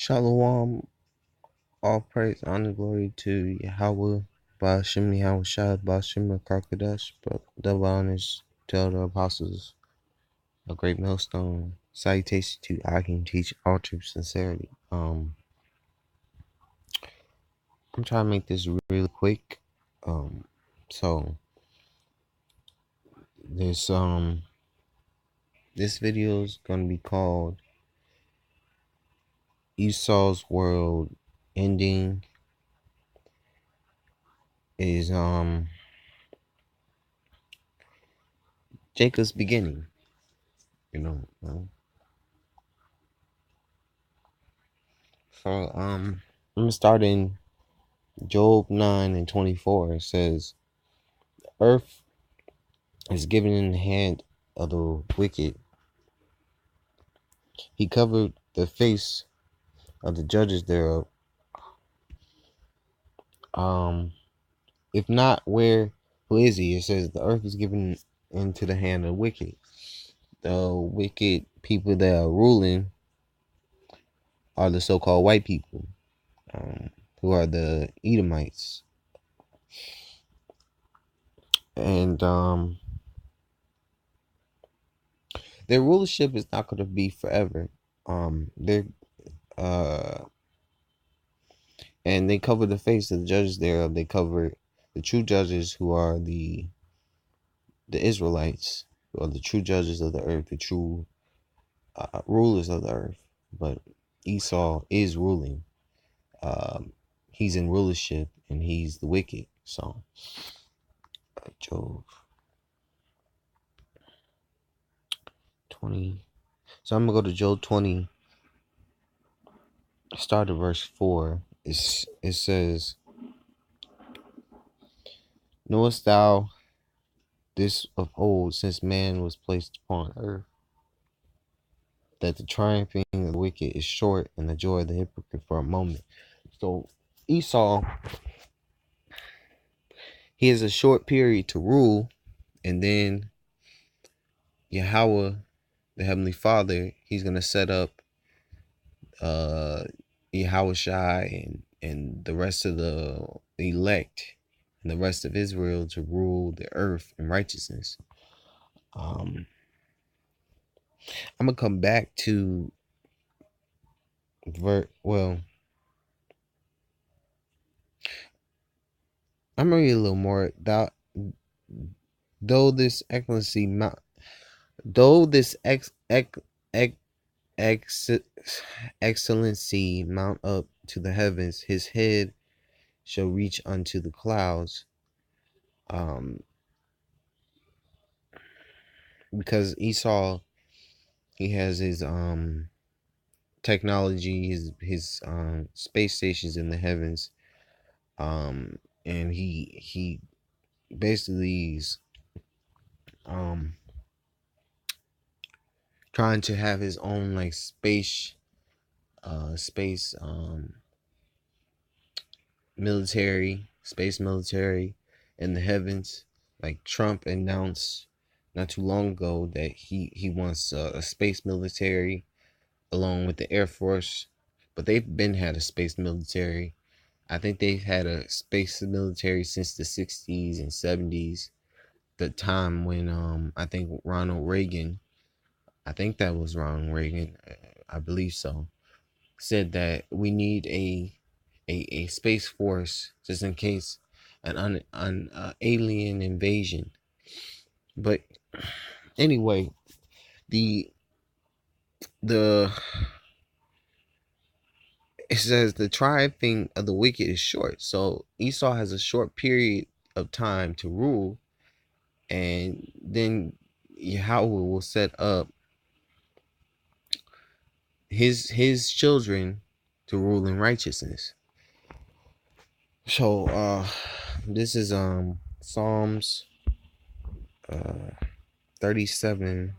Shalom, all praise, honor, glory to Yahweh, Ba'ashem Yahweh Shai, Ba'ashem Karkadash, double honors to the apostles, a great millstone. Salutation to I can teach all truth sincerity. I'm trying to make this really quick. So this video is gonna be called Esau's World Ending is Jacob's beginning. So I'm gonna start in Job 9:24. It says, "Earth is given in the hand of the wicked. He covered the face of the judges thereof. If not, who is he?" It says the earth is given into the hand of the wicked. The wicked people that are ruling are the so-called white people, who are the Edomites. And their rulership is not going to be forever. They're and they cover the face of the judges thereof. They cover the true judges, who are the Israelites, who are the true judges of the earth, the true rulers of the earth. But Esau is ruling. He's in rulership, and he's the wicked. So Job 20. So I'm gonna go to Job 20. Start at verse 4. It says, "Knowest thou this of old, since man was placed upon earth, that the triumphing of the wicked is short, and the joy of the hypocrite for a moment?" So Esau, he has a short period to rule, and then Yahweh, the Heavenly Father, he's gonna set up Yahweh Shai and the rest of the elect and the rest of Israel to rule the earth in righteousness. I'm gonna come back to I'm gonna read a little more. Though this excellency mount, though this excellency mount up to the heavens, his head shall reach unto the clouds. Because Esau, he has his technology, his space stations in the heavens, and he basically is trying to have his own like space military in the heavens. Like Trump announced not too long ago that he wants a space military along with the Air Force, but they've been had a space military. I think they've had a space military since the 60s and 70s, the time when I think that was Ronald Reagan, I believe so, said that we need a space force just in case an alien invasion. But anyway, it says the triumphing of the wicked is short. So Esau has a short period of time to rule, and then Yahweh will set up his children to rule in righteousness. So this is Psalms 37:1.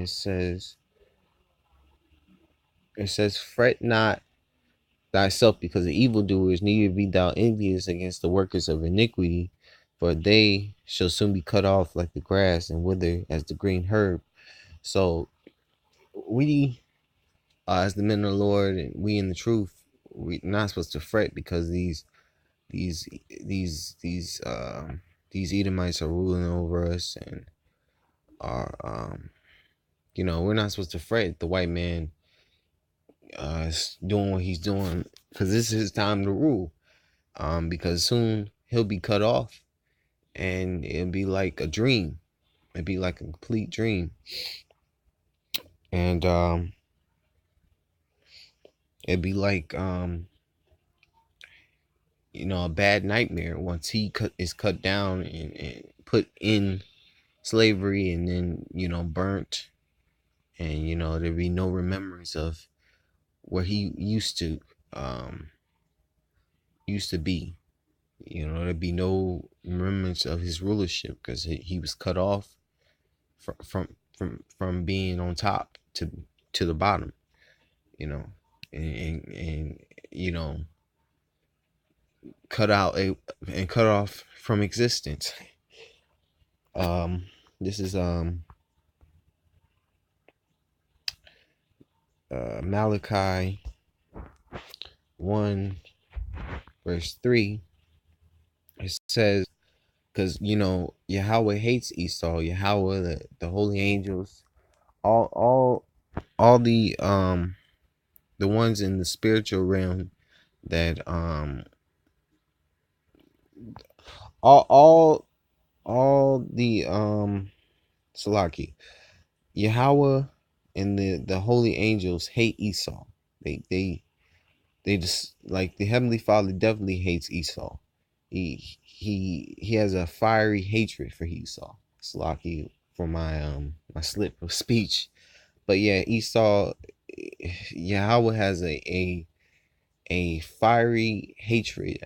It says, "Fret not thyself because of evildoers, neither be thou envious against the workers of iniquity, for they shall soon be cut off like the grass and wither as the green herb." So we as the men of the Lord and we in the truth, we're not supposed to fret because these these these Edomites are ruling over us and are we're not supposed to fret the white man is doing what he's doing because this is his time to rule. Because soon he'll be cut off and it'll be like a dream. It'd be like a complete dream. And it'd be like a bad nightmare once is cut down and put in slavery and then burnt, and there'd be no remembrance of where he um used to be. There'd be no remembrance of his rulership because he was cut off from being on top to the bottom, you know and cut out and cut off from existence. This is Malachi 1 verse 3. It says, because Yahweh hates Esau. Yahweh, the holy angels, all the ones in the spiritual realm that all all all the Salaki, Yahweh and the holy angels hate Esau. They just, like, the heavenly Father definitely hates Esau. He has a fiery hatred for Esau. Salaki for my slip of speech. But yeah, Esau, Yahweh has a fiery hatred,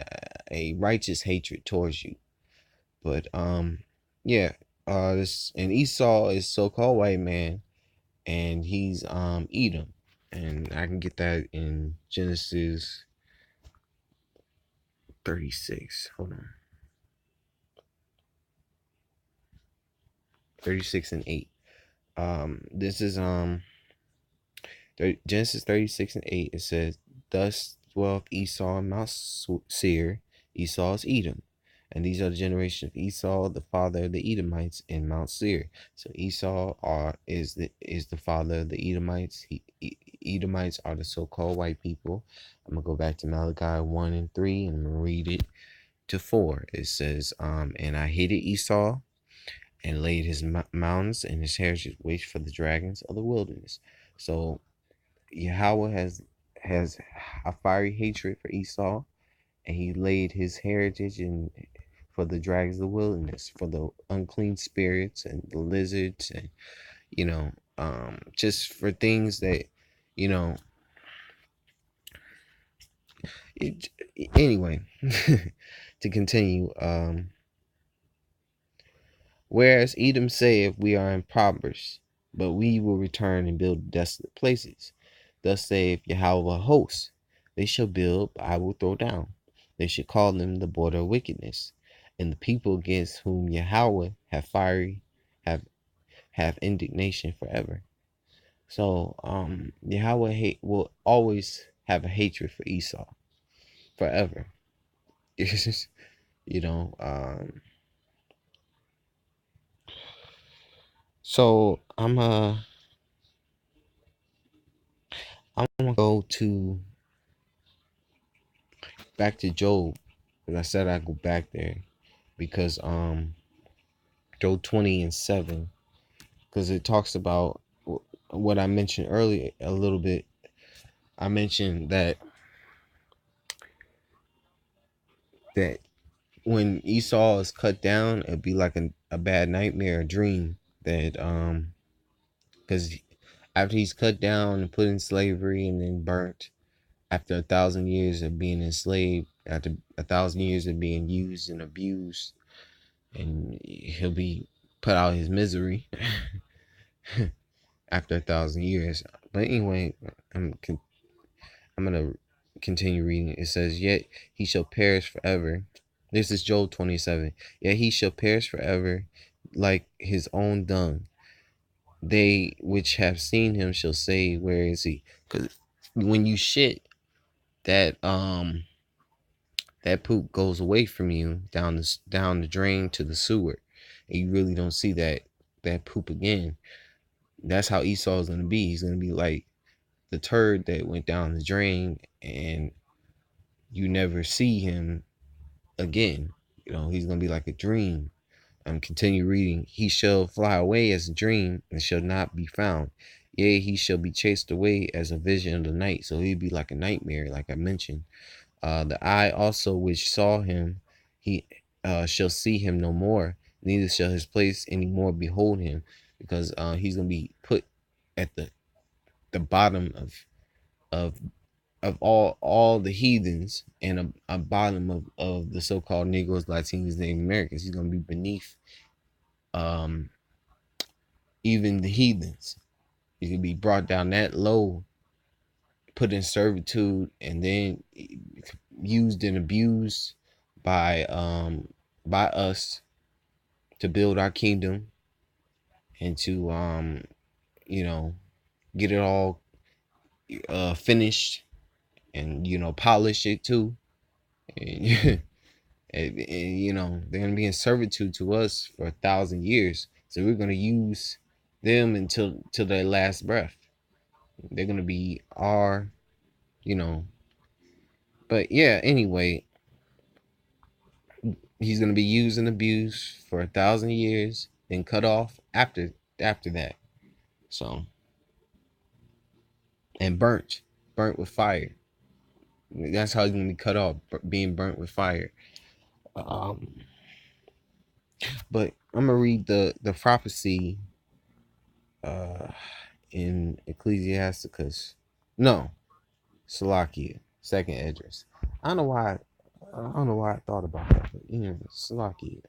a righteous hatred towards you. But yeah, this, and Esau is so-called white man, and he's Edom, and I can get that in Genesis 36. Hold on, 36 and 8. This is Genesis 36 and 8. It says, "Thus dwelt Esau in Mount Seir. Esau is Edom. And these are the generations of Esau, the father of the Edomites, in Mount Seir." So Esau is the father of the Edomites. Edomites are the so-called white people. I'm gonna go back to Malachi 1 and 3, and I'm gonna read it to 4. It says, "And I hated Esau, and laid his mountains and his heritage waste for the dragons of the wilderness." So Yahweh has a fiery hatred for Esau, and he laid his heritage in for the dragons of the wilderness, for the unclean spirits and the lizards, and just for things that you know it, anyway. To continue, whereas Edom saith, "We are impoverished, but we will return and build desolate places. Thus saith Yahweh of hosts, they shall build, but I will throw down. They should call them the border of wickedness, and the people against whom Yahweh have have indignation forever." So Yahweh will always have a hatred for Esau forever. It's just, so I'm gonna go to back to Job, because I said I'd go back there, because Job 20 and 7, because it talks about what I mentioned earlier a little bit. I mentioned that when Esau is cut down, it'd be like a bad nightmare, a dream, that because after he's cut down and put in slavery and then burnt, after 1,000 years of being enslaved, after 1,000 years of being used and abused, and he'll be put out his misery after 1,000 years. But anyway, I'm gonna continue reading. It says, "Yet he shall perish forever." This is Job 27. "Yet he shall perish forever, like his own dung. They which have seen him shall say, where is he? Because when you shit, that that poop goes away from you down the drain to the sewer, and you really don't see that poop again. That's how Esau is gonna be. He's gonna be like the turd that went down the drain, and you never see him again. You know, he's gonna be like a dream. Continue reading. He shall fly away as a dream and shall not be found. Yea, he shall be chased away as a vision of the night. So he'd be like a nightmare, like I mentioned. The eye also which saw him, he shall see him no more, neither shall his place any more behold him, because he's gonna be put at the bottom of all the heathens, and a bottom of the so-called Negroes, Latinos, Native Americans. He's gonna be beneath um even the heathens. He's gonna be brought down that low, put in servitude, and then used and abused by us to build our kingdom, and to you know get it all finished, and polish it too. And, and they're gonna be in servitude to us for 1,000 years. So we're gonna use them until their last breath. They're gonna be our, you know. But yeah, anyway, he's gonna be used and abused for 1,000 years, then cut off after that. So, and burnt with fire. That's how he's gonna be cut off, being burnt with fire. Um, but I'm gonna read the prophecy uh in Ecclesiasticus. No, Salakia, second address. I don't know why. I don't know why I thought about that, but Salakia.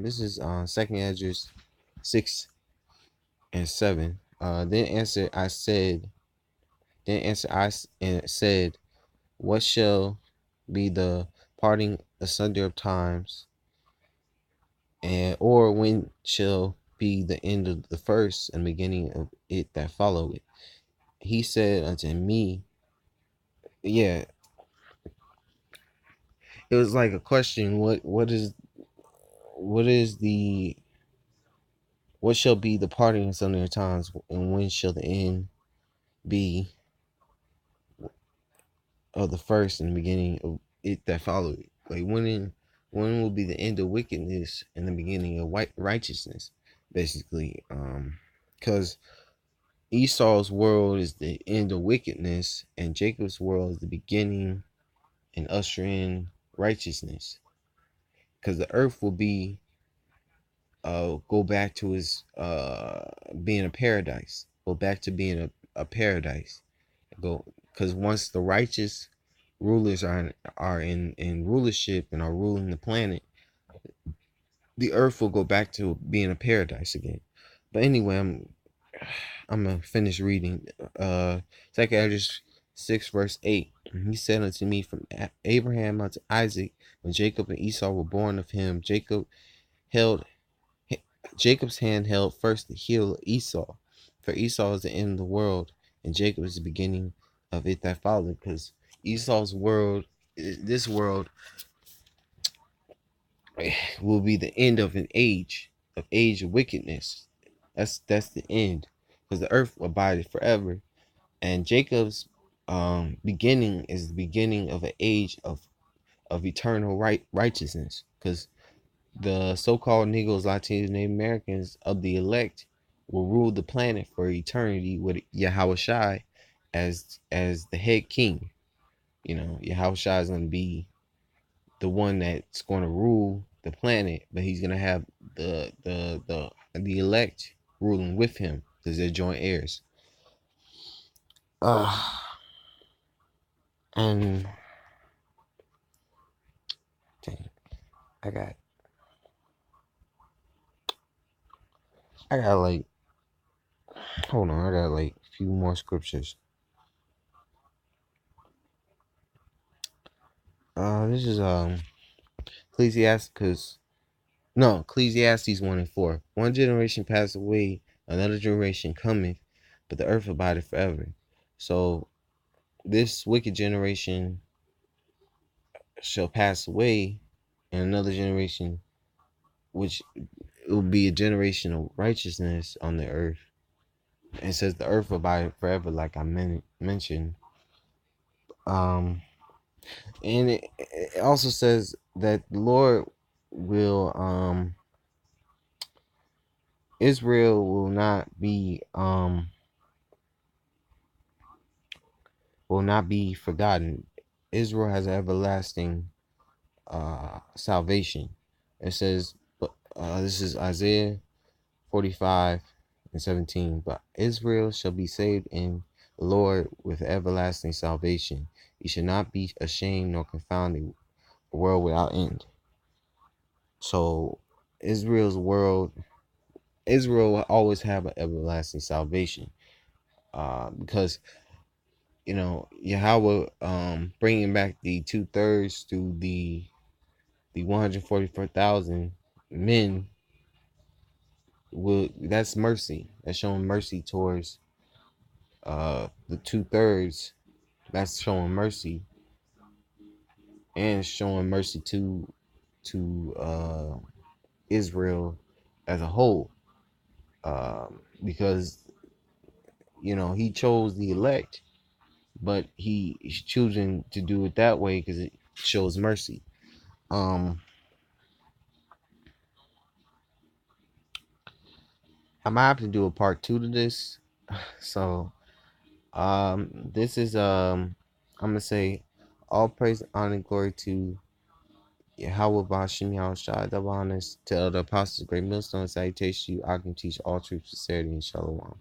This is second address 6 and 7. Then answered I said. Then answered I and said, what shall be the parting asunder of times, and or when shall be the end of the first and beginning of it that follow it? He said unto me, yeah, it was like a question. What what shall be the parting asunder of times, and when shall the end be of the first and the beginning of it that follow it? Like when will be the end of wickedness and the beginning of righteousness, basically. Because Esau's world is the end of wickedness, and Jacob's world is the beginning and usher in righteousness. Because the earth will be go back to his being a paradise. Go back to being a paradise. Go, because once the righteous rulers are in rulership and are ruling the planet, the earth will go back to being a paradise again. But anyway, I'm gonna finish reading. Second Esdras 6 verse 8. And he said unto me, from Abraham unto Isaac, when Jacob and Esau were born of him, held Jacob's hand held first the heel of Esau, for Esau is the end of the world, and Jacob is the beginning of it that followed. Because Esau's world, this world, will be the end of an age of wickedness. That's the end, because the earth abided forever, and Jacob's beginning is the beginning of an age of eternal righteousness, because the so-called Negroes, Latinos, Native Americans of the elect will rule the planet for eternity with Yahweh Shai as the head king. Yahweh Shai is going to be the one that's going to rule the planet, but he's going to have the elect ruling with him, because they're joint heirs. And dang, I got like, hold on, I got like a few more scriptures. This is Ecclesiastes 1:4. One generation passed away, another generation cometh, but the earth abideth forever. So this wicked generation shall pass away, and another generation, which it will be a generation of righteousness on the earth. It says the earth will abide forever, like I mentioned. Um, and it also says that the Lord will, Israel will not be forgotten. Israel has an everlasting salvation. It says, this is Isaiah 45:17. But Israel shall be saved in the Lord with everlasting salvation. He should not be ashamed nor confounded, a world without end. So Israel will always have an everlasting salvation, because Yahweh, bringing back the 2/3 through the 144,000 men, that's mercy. That's showing mercy towards the 2/3. That's showing mercy, and showing mercy to Israel as a whole, because he chose the elect, but he's choosing to do it that way because it shows mercy. I might have to do a part 2 to this. So this is I'm gonna say all praise, honor, and glory to Yahweh Bashim Yahushua Dabanis, to the apostles, great millstone, salutation to you. I can teach all truth, sincerity, and shalom.